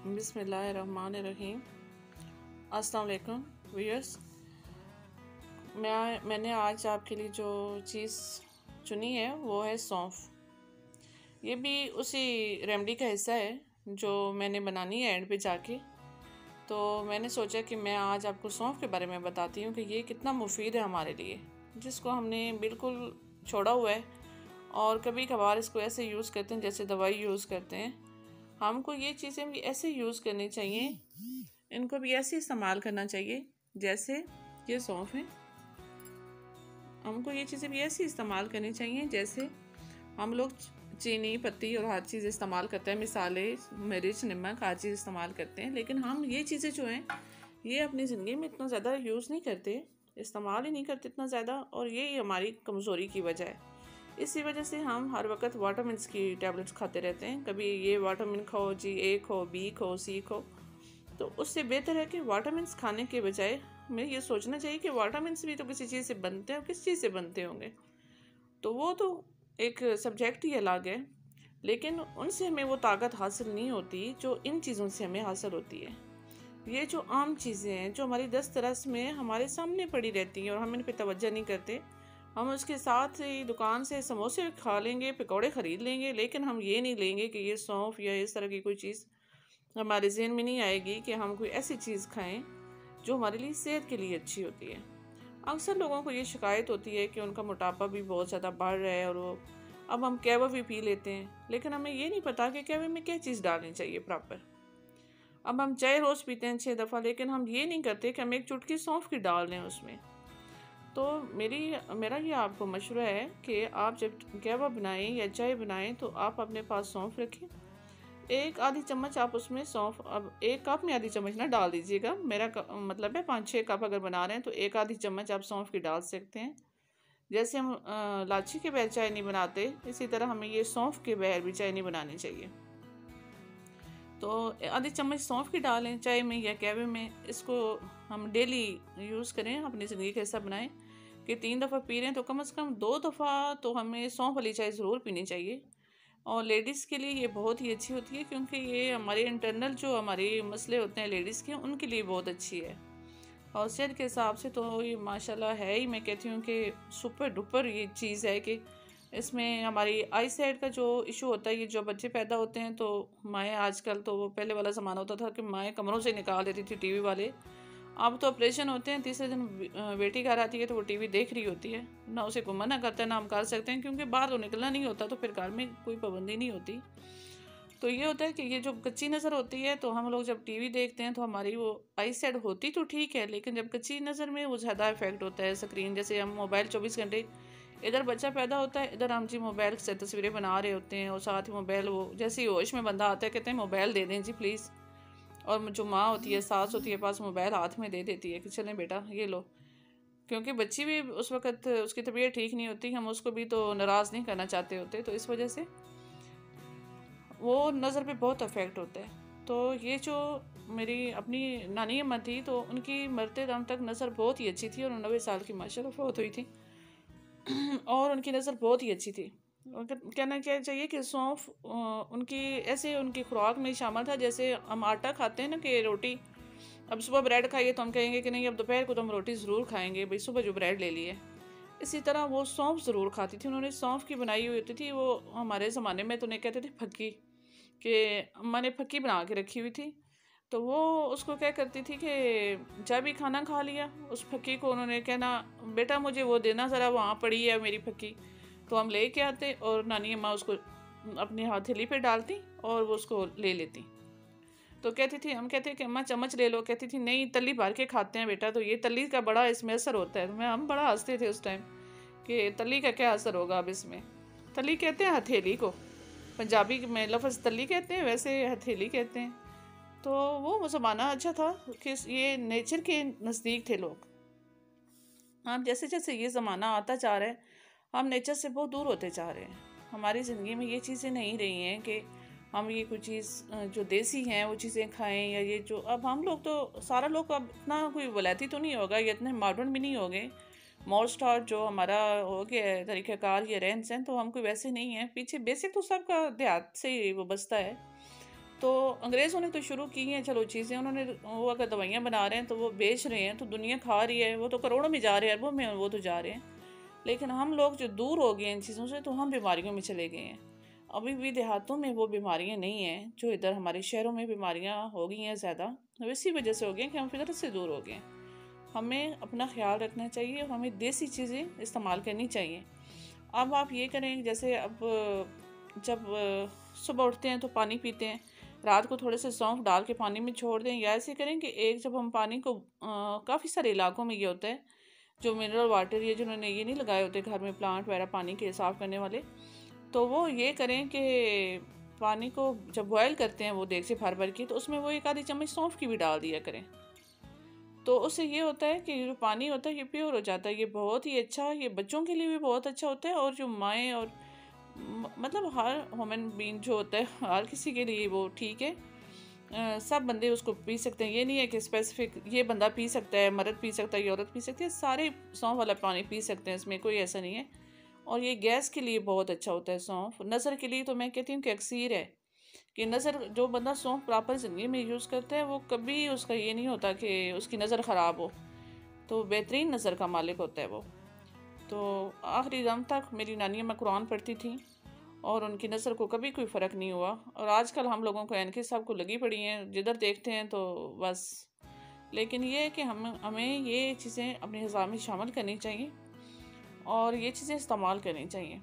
बिस्मिल्लाहिर्रहमानिर्रहीम। अस्सलाम वालेकुम व्यूअर्स। मैंने आज आपके लिए जो चीज़ चुनी है वो है सौंफ। ये भी उसी रेमेडी का हिस्सा है जो मैंने बनानी है एंड पे जाके। तो मैंने सोचा कि मैं आज आपको सौंफ के बारे में बताती हूँ कि ये कितना मुफीद है हमारे लिए, जिसको हमने बिल्कुल छोड़ा हुआ है और कभी कभार इसको ऐसे यूज़ करते हैं जैसे दवाई यूज़ करते हैं। हमको ये चीज़ें भी ऐसे यूज़ करनी चाहिए, इनको भी ऐसे इस्तेमाल करना चाहिए जैसे ये सौंफ है। हमको ये चीज़ें भी ऐसी इस्तेमाल करनी चाहिए जैसे हम लोग चीनी पत्ती और हर चीज़ इस्तेमाल करते हैं, मिसाले मिर्च नमक हर चीज़ इस्तेमाल करते हैं, लेकिन हम ये चीज़ें जो हैं ये अपनी ज़िंदगी में इतना ज़्यादा यूज़ नहीं करते, इस्तेमाल ही नहीं करते इतना ज़्यादा, और यही हमारी कमज़ोरी की वजह है। इसी वजह से हम हर वक्त वाटामिन्स की टैबलेट्स खाते रहते हैं। कभी ये वाटामिन खाओ जी, ए खाओ, बी खाओ, सी खाओ। तो उससे बेहतर है कि वाटामिन्स खाने के बजाय हमें ये सोचना चाहिए कि वाटामिन्स भी तो किसी चीज़ से बनते हैं और किस चीज़ से बनते होंगे, तो वो तो एक सब्जेक्ट ही अलग है, लेकिन उनसे हमें वो ताकत हासिल नहीं होती जो इन चीज़ों से हमें हासिल होती है। ये जो आम चीज़ें हैं जो हमारी दस तरस में हमारे सामने पड़ी रहती हैं और हम इन पर तवज्जो नहीं करते, हम उसके साथ ही दुकान से समोसे खा लेंगे, पकौड़े ख़रीद लेंगे, लेकिन हम ये नहीं लेंगे कि ये सौंफ या इस तरह की कोई चीज़ हमारे जहन में नहीं आएगी कि हम कोई ऐसी चीज़ खाएं जो हमारे लिए सेहत के लिए अच्छी होती है। अक्सर लोगों को ये शिकायत होती है कि उनका मोटापा भी बहुत ज़्यादा बढ़ रहा है और वो अब हम कहवा भी पी लेते हैं, लेकिन हमें ये नहीं पता कि कहवे में क्या चीज़ डालनी चाहिए प्रॉपर। अब हम चाय रोज़ पीते हैं 6 दफ़ा, लेकिन हम ये नहीं करते कि हम एक चुटकी सौंफ की डाल दें उसमें। तो मेरा ये आपको मशवरा है कि आप जब कहवा बनाएं या चाय बनाएं तो आप अपने पास सौंफ रखें। एक आधी चम्मच आप उसमें सौंफ, अब एक कप में आधी चम्मच ना डाल दीजिएगा, मेरा मतलब है 5-6 कप अगर बना रहे हैं तो एक आधी चम्मच आप सौंफ की डाल सकते हैं। जैसे हम इलायची के बगैर चाय नहीं बनाते, इसी तरह हमें ये सौंफ के बगैर भी चाय नहीं बनानी चाहिए। तो आधी चम्मच सौंफ की डालें चाय में या कहवे में। इसको हम डेली यूज़ करें, अपनी ज़िंदगी का हिस्सा बनाएं कि 3 दफ़ा पी रहे हैं तो कम से कम 2 दफ़ा तो हमें सौंफ वाली चाय ज़रूर पीनी चाहिए। और लेडीज़ के लिए ये बहुत ही अच्छी होती है, क्योंकि ये हमारे इंटरनल जो हमारे मसले होते हैं लेडीज़ के, उनके लिए बहुत अच्छी है। और सेहत के हिसाब से तो ये माशाल्लाह है ही, मैं कहती हूँ कि सुपर डुपर ये चीज़ है कि इसमें हमारी आई साइड का जो इशू होता है, ये जो बच्चे पैदा होते हैं तो माएँ आजकल, तो वो पहले वाला ज़माना होता था कि माएँ कमरों से निकाल देती थी टीवी वाले। अब तो ऑपरेशन होते हैं, तीसरे दिन बेटी घर आती है तो वो टीवी देख रही होती है, ना उसे कोई मना करता है ना हम कर सकते हैं, क्योंकि बाहर तो निकलना नहीं होता, तो फिर घर में कोई पाबंदी नहीं होती। तो ये होता है कि ये जो कच्ची नज़र होती है, तो हम लोग जब टीवी देखते हैं तो हमारी वो आई साइड होती तो ठीक है, लेकिन जब कच्ची नज़र में वो ज़्यादा इफेक्ट होता है स्क्रीन। जैसे हम मोबाइल 24 घंटे, इधर बच्चा पैदा होता है, इधर हम जी मोबाइल से तस्वीरें बना रहे होते हैं, और साथ ही मोबाइल, वो जैसे ही होश में बंदा आता है कहते हैं मोबाइल दे दें जी प्लीज़, और जो माँ होती है, सास होती है, पास मोबाइल हाथ में दे देती है कि चलें बेटा ये लो, क्योंकि बच्ची भी उस वक़्त उसकी तबीयत ठीक नहीं होती, हम उसको भी तो नाराज़ नहीं करना चाहते होते, तो इस वजह से वो नज़र पे बहुत अफेक्ट होता है। तो ये जो मेरी अपनी नानी अम्मा थी, तो उनकी मरते दम तक नज़र बहुत ही अच्छी थी, और 90 साल की माशाल्लाह फौत हुई थी और उनकी नज़र बहुत ही अच्छी थी। कहना क्या चाहिए कि सौंफ उनकी ऐसे उनकी खुराक में शामिल था, जैसे हम आटा खाते हैं ना कि रोटी, अब सुबह ब्रेड खाइए तो हम कहेंगे कि नहीं अब दोपहर को तो हम रोटी ज़रूर खाएंगे, भाई सुबह जो ब्रेड ले लिए। इसी तरह वो सौंफ ज़रूर खाती थी, उन्होंने सौंफ की बनाई हुई होती थी, वो हमारे ज़माने में तो उन्हें कहते थे फक्की, कि अम्मा ने फक्की बना के रखी हुई थी। तो वो उसको क्या करती थी कि जब भी खाना खा लिया, उस फक्की को उन्होंने कहना बेटा मुझे वो देना, ज़रा वहाँ पड़ी है मेरी फक्की। तो हम ले के आते और नानी अम्मा उसको अपनी हथेली पे डालती और वो उसको ले लेती। तो कहती थी, हम कहते कि अम्मा चम्मच ले लो, कहती थी नहीं तली भर के खाते हैं बेटा, तो ये तली का बड़ा इसमें असर होता है। तो हम बड़ा हंसते थे उस टाइम कि तली का क्या असर होगा अब इसमें। तली कहते हैं हथेली को, पंजाबी में लफ्ज़ तली कहते हैं, वैसे हथेली कहते हैं। तो वो ज़माना अच्छा था कि ये नेचर के नज़दीक थे लोग। हम जैसे जैसे ये ज़माना आता जा रहा है, हम नेचर से बहुत दूर होते जा रहे हैं। हमारी ज़िंदगी में ये चीज़ें नहीं रही हैं कि हम ये कोई चीज़ जो देसी हैं वो चीज़ें खाएं, या ये जो अब हम लोग, तो सारा लोग अब इतना कोई वलायती तो नहीं होगा, या इतने मॉडर्न भी नहीं हो गए। स्टार्ट जो हमारा हो गया है तरीक़ाकार या रहन सहन, तो हम कोई वैसे नहीं हैं, पीछे बेसिक तो सबका देहात से ही वो बसता है। तो अंग्रेज़ों ने तो शुरू की हैं चलो चीज़ें, उन्होंने वो अगर दवाइयाँ बना रहे हैं तो वो बेच रहे हैं, तो दुनिया खा रही है, वो तो करोड़ों में जा रहे हैं, अरबों में वो तो जा रहे हैं। लेकिन हम लोग जो दूर हो गए इन चीज़ों से, तो हम बीमारियों में चले गए हैं। अभी भी देहातों में वो बीमारियाँ नहीं हैं जो इधर हमारे शहरों में बीमारियाँ हो गई हैं ज़्यादा। तो इसी वजह से हो गई हैं कि हम फितरत से दूर हो गए हैं। हमें अपना ख्याल रखना चाहिए और हमें देसी चीज़ें इस्तेमाल करनी चाहिए। अब आप ये करें, जैसे अब जब सुबह उठते हैं तो पानी पीते हैं, रात को थोड़े से सौंफ डाल के पानी में छोड़ दें, या ऐसे करें कि एक जब हम पानी को काफ़ी सारे इलाकों में ये होता है जो मिनरल वाटर, ये जिन्होंने ये नहीं लगाए होते घर में प्लांट वगैरह पानी के साफ़ करने वाले, तो वो ये करें कि पानी को जब बॉयल करते हैं वो देगचे भर भर की, तो उसमें वो एक आधी चम्मच सौंफ की भी डाल दिया करें। तो उससे ये होता है कि जो पानी होता है ये प्योर हो जाता है। ये बहुत ही अच्छा, ये बच्चों के लिए भी बहुत अच्छा होता है, और जो माएँ और मतलब हर ह्यूमन बीइंग जो होता है, हर किसी के लिए वो ठीक है। सब बंदे उसको पी सकते हैं, ये नहीं है कि स्पेसिफिक ये बंदा पी सकता है, मर्द पी सकता है, ये औरत पी सकती है, सारे सौंफ वाला पानी पी सकते हैं, इसमें कोई ऐसा नहीं है। और ये गैस के लिए बहुत अच्छा होता है सौंफ। नज़र के लिए तो मैं कहती हूँ कि अक्सीर है कि नज़र, जो बंदा सौंफ प्रॉपर ज़िंदगी में यूज़ करता है वो कभी उसका ये नहीं होता कि उसकी नज़र ख़राब हो, तो बेहतरीन नज़र का मालिक होता है वो। तो आखिरी दम तक मेरी नानी अम्मा कुरान पढ़ती थी और उनकी नज़र को कभी कोई फ़र्क नहीं हुआ। और आजकल हम लोगों को ऐनकें साहब को लगी पड़ी हैं, जिधर देखते हैं तो बस। लेकिन ये है कि हमें ये चीज़ें अपनी ग़िज़ा में शामिल करनी चाहिए और ये चीज़ें इस्तेमाल करनी चाहिए।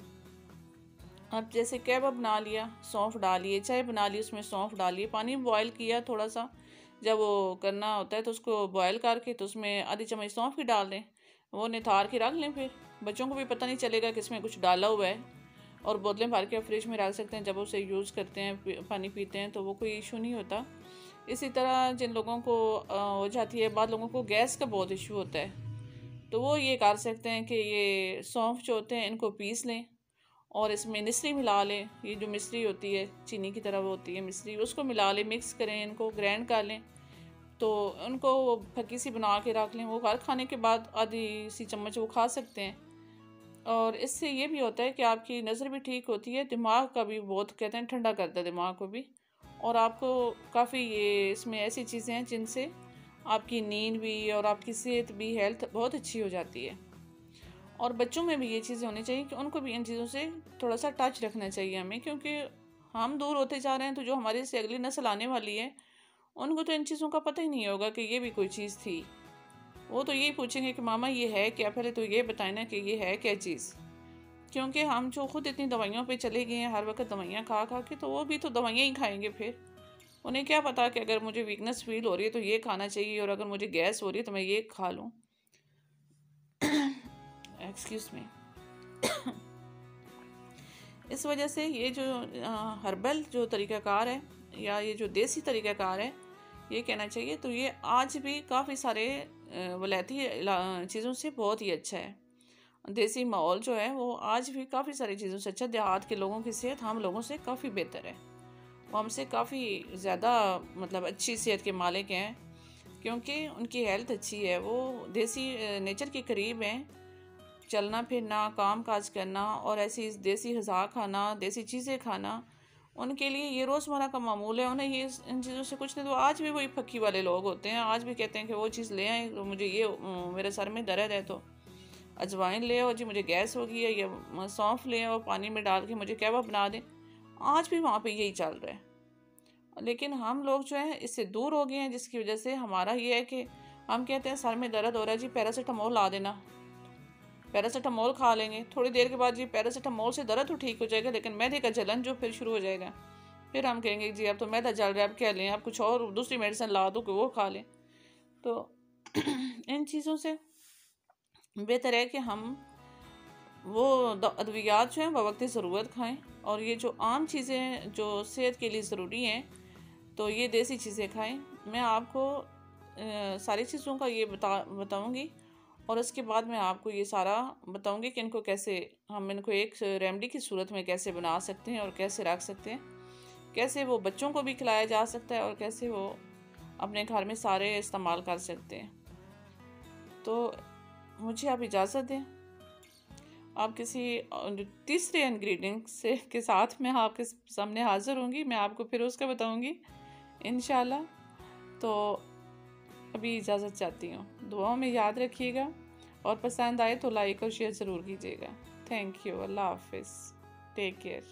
अब जैसे केबाब बना लिया, सौंफ डालिए, चाय बना ली उसमें सौंफ डालिए, पानी में बॉयल किया थोड़ा सा, जब वो करना होता है तो उसको बॉयल करके तो उसमें आधी चम्मच सौंफ की डाल दें, वो निथार के रख लें। फिर बच्चों को भी पता नहीं चलेगा कि इसमें कुछ डाला हुआ है। और बोतलें भर के फ्रिज में रख सकते हैं, जब उसे यूज़ करते हैं पानी पीते हैं तो वो कोई इशू नहीं होता। इसी तरह जिन लोगों को हो जाती है, बाद लोगों को गैस का बहुत इशू होता है, तो वो ये कर सकते हैं कि ये सौंफ जो होते हैं इनको पीस लें और इसमें मिश्री मिला लें। ये जो मिश्री होती है चीनी की तरह वो होती है मिश्री, उसको मिला लें, मिक्स करें, इनको ग्राइंड कर लें, तो उनको फकी सी बना के रख लें। वो हर खाने के बाद आधी सी चम्मच वो खा सकते हैं। और इससे ये भी होता है कि आपकी नज़र भी ठीक होती है, दिमाग का भी बहुत कहते हैं ठंडा करता है दिमाग को भी। और आपको काफ़ी ये इसमें ऐसी चीज़ें हैं जिनसे आपकी नींद भी और आपकी सेहत भी, हेल्थ बहुत अच्छी हो जाती है। और बच्चों में भी ये चीज़ें होनी चाहिए कि उनको भी इन चीज़ों से थोड़ा सा टच रखना चाहिए हमें, क्योंकि हम दूर होते जा रहे हैं, तो जो हमारे से अगली नस्ल आने वाली है उनको तो इन चीज़ों का पता ही नहीं होगा कि ये भी कोई चीज़ थी। वो तो यही पूछेंगे कि मामा ये है क्या, पहले तो ये बताए ना कि ये है क्या चीज़। क्योंकि हम जो खुद इतनी दवाइयों पे चले गए हैं, हर वक्त दवाइयाँ खा खा के, तो वो भी तो दवाइयाँ ही खाएंगे। फिर उन्हें क्या पता कि अगर मुझे वीकनेस फील हो रही है तो ये खाना चाहिए, और अगर मुझे गैस हो रही है तो मैं ये खा लूँ। Excuse me. इस वजह से ये जो हर्बल जो तरीक़ाकार है, या ये जो देसी तरीक़ाकार है, ये कहना चाहिए, तो ये आज भी काफ़ी सारे वलायती चीज़ों से बहुत ही अच्छा है। देसी माहौल जो है वो आज भी काफ़ी सारी चीज़ों से अच्छा, देहात के लोगों की सेहत हम लोगों से काफ़ी बेहतर है, वो हमसे काफ़ी ज़्यादा मतलब अच्छी सेहत के मालिक हैं, क्योंकि उनकी हेल्थ अच्छी है। वो देसी नेचर के करीब हैं, चलना फिरना, काम काज करना और ऐसी देसी ग़िज़ा खाना, देसी चीज़ें खाना, उनके लिए ये रोज़मर्रा का मामूल है। उन्हें ये इन चीज़ों से कुछ नहीं। तो आज भी वही फक्की वाले लोग होते हैं, आज भी कहते हैं कि वो चीज़ ले आए, तो मुझे ये मेरे सर में दर्द है तो अजवाइन ले आओ जी, मुझे गैस हो गई है, या सौंफ ले आओ पानी में डाल के मुझे केबाब बना दें। आज भी वहाँ पे यही चल रहा है। लेकिन हम लोग जो है इससे दूर हो गए हैं, जिसकी वजह से हमारा ये है कि हम कहते हैं सर में दर्द हो रहा है जी, पैरासीटामोल ला देना, पैरासीटामोल खा लेंगे, थोड़ी देर के बाद जी पैरासीटामोल से दर्द तो ठीक हो जाएगा, लेकिन मैदे का जलन जो फिर शुरू हो जाएगा। फिर हम कहेंगे जी अब तो मैदा जल रहा है, अब क्या लें, अब कुछ और दूसरी मेडिसिन ला दो कि वो खा लें। तो इन चीज़ों से बेहतर है कि हम वो अद्वियात जो हैं बवक्ती ज़रूरत खाएं, और ये जो आम चीज़ें जो सेहत के लिए ज़रूरी हैं तो ये देसी चीज़ें खाएं। मैं आपको सारी चीज़ों का ये बताऊंगी, और उसके बाद मैं आपको ये सारा बताऊंगी कि इनको कैसे हम इनको एक रेमेडी की सूरत में कैसे बना सकते हैं और कैसे रख सकते हैं, कैसे वो बच्चों को भी खिलाया जा सकता है और कैसे वो अपने घर में सारे इस्तेमाल कर सकते हैं। तो मुझे आप इजाज़त दें। अब किसी तीसरे इंग्रेडिएंट से के साथ मैं आपके सामने हाज़िर होंगी। मैं आपको फिर उसका बताऊंगी इंशाल्लाह। तो अभी इजाज़त चाहती हूँ। दुआओं में याद रखिएगा और पसंद आए तो लाइक और शेयर ज़रूर कीजिएगा। Thank you. अल्लाह हाफिज़। Take care.